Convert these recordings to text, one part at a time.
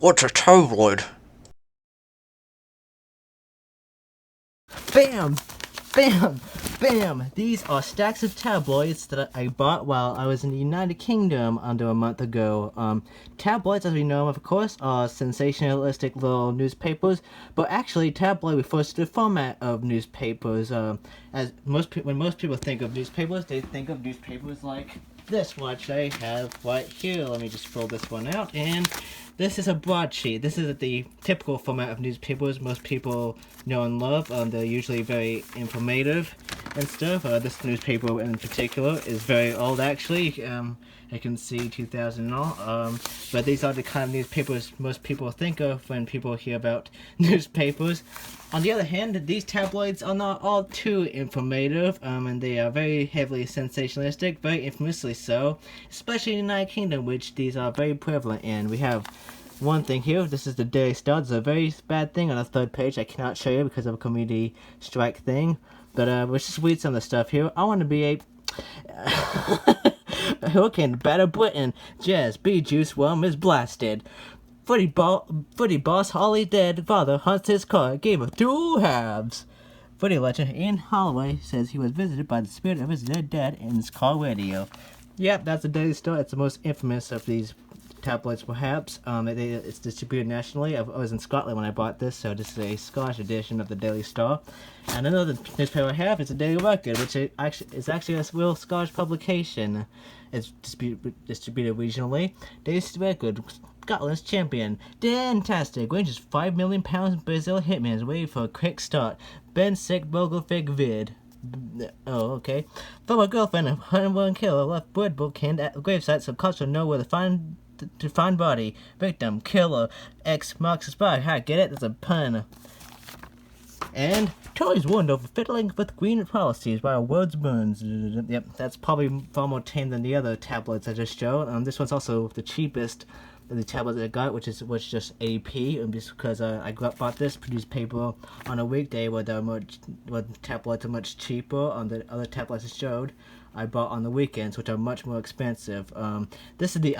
What's a tabloid? Bam! Bam! Bam! These are stacks of tabloids that I bought while I was in the United Kingdom under a month ago. Tabloids, as we know, of course, are sensationalistic little newspapers, but actually, tabloid refers to the format of newspapers. As when most people think of newspapers, they think of newspapers like this one, which I have right here. Let me just fill this one out, and this is a broadsheet. This is the typical format of newspapers most people know and love. They're usually very informative and stuff. This newspaper in particular is very old, actually. I can see 2000 and all. But these are the kind of newspapers most people think of when people hear about newspapers. On the other hand, these tabloids are not all too informative, and they are very heavily sensationalistic, very infamously so, especially in the United Kingdom, which these are very prevalent in. We have one thing here. This is the Daily Star. It's a very bad thing on the third page. I cannot show you because of a community strike thing. But let's just read some of the stuff here. I want to be a hurricane batter Britain. Jazz bee juice worm is blasted. Footy boss Holly dead. Father hunts his car. Game of two halves. Footy legend Ian Holloway says he was visited by the spirit of his dead dad in his car radio. Yep, that's the Daily Star. It's the most infamous of these tabloids, perhaps. It's distributed nationally. I was in Scotland when I bought this, so this is a Scottish edition of the Daily Star. And another newspaper I have is the Daily Record, which is actually a real Scottish publication. It's distributed regionally. Daily Record, Scotland's champion. Fantastic. Ranges £5 million. Brazil hitman is waiting for a quick start. Ben sick Bogofig vid. Oh, okay. Former girlfriend of 101 killer left bird book canned at gravesite so cops will know where to find body. Victim, killer, X marks the spot. Ha, get it? That's a pun. And Tories warned over fiddling with green policies while words burns. Yep, that's probably far more tame than the other tablets I just showed. This one's also the cheapest of the tablets I got, which just AP, and just because I bought this produced paper on a weekday where tablets are much cheaper. On the other tablets I showed, I bought on the weekends, which are much more expensive. This is the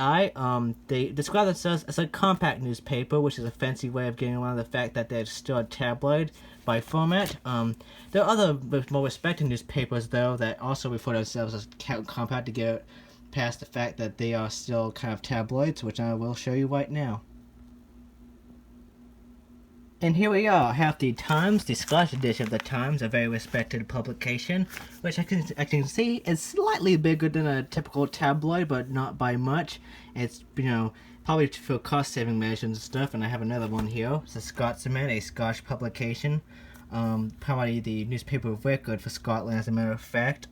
they describe themselves as a compact newspaper, which is a fancy way of getting around the fact that they're still a tabloid by format. There are other more respected newspapers, though, that also refer to themselves as compact to get past the fact that they are still kind of tabloids, which I will show you right now. And here we are. I have the Times, the Scottish edition of the Times, a very respected publication, which I can see is slightly bigger than a typical tabloid, but not by much. It's, probably for cost-saving measures and stuff. And I have another one here. It's a Scotsman, a Scottish publication. Probably the newspaper of record for Scotland, as a matter of fact.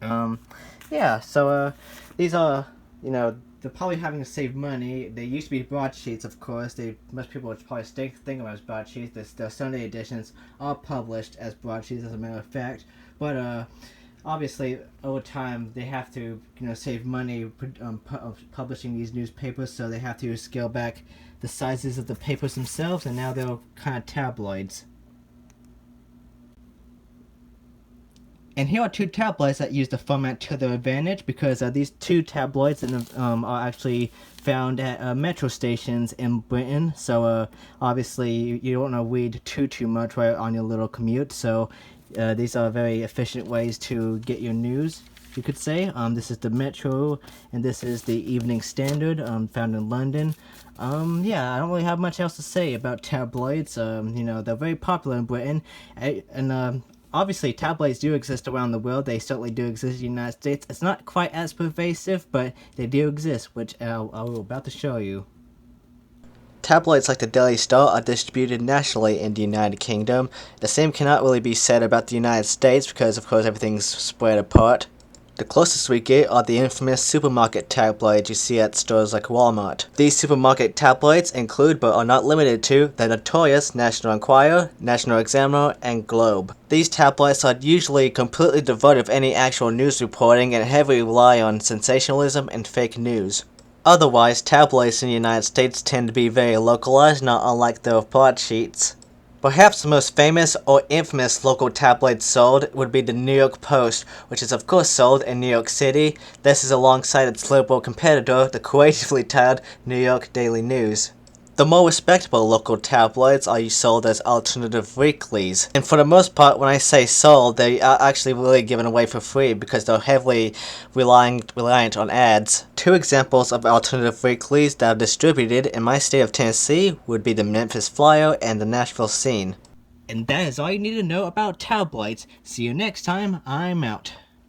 Yeah, so these are, they're probably having to save money. They used to be broadsheets, of course. Most people would probably think of them as broadsheets. The Sunday editions are published as broadsheets, as a matter of fact. But obviously, over time, they have to, save money publishing these newspapers, so they have to scale back the sizes of the papers themselves, and now they're kind of tabloids. And here are two tabloids that use the format to their advantage, because these two tabloids are actually found at metro stations in Britain. So obviously you don't want to read too much right on your little commute. So these are very efficient ways to get your news, you could say. This is the Metro, and this is the Evening Standard, found in London. Yeah, I don't really have much else to say about tabloids. They're very popular in Britain, and obviously, tabloids do exist around the world. They certainly do exist in the United States. It's not quite as pervasive, but they do exist, which I'm about to show you. Tabloids like the Daily Star are distributed nationally in the United Kingdom. The same cannot really be said about the United States because, of course, everything's spread apart. The closest we get are the infamous supermarket tabloids you see at stores like Walmart. These supermarket tabloids include, but are not limited to, the notorious National Enquirer, National Examiner, and Globe. These tabloids are usually completely devoid of any actual news reporting and heavily rely on sensationalism and fake news. Otherwise, tabloids in the United States tend to be very localized, not unlike their broadsheets. Perhaps the most famous or infamous local tabloid sold would be the New York Post, which is of course sold in New York City. This is alongside its liberal competitor, the creatively titled New York Daily News. The more respectable local tabloids are sold as alternative weeklies, and for the most part, when I say sold, they are actually really given away for free because they're heavily reliant on ads. Two examples of alternative weeklies that are distributed in my state of Tennessee would be the Memphis Flyer and the Nashville Scene. And that is all you need to know about tabloids. See you next time. I'm out.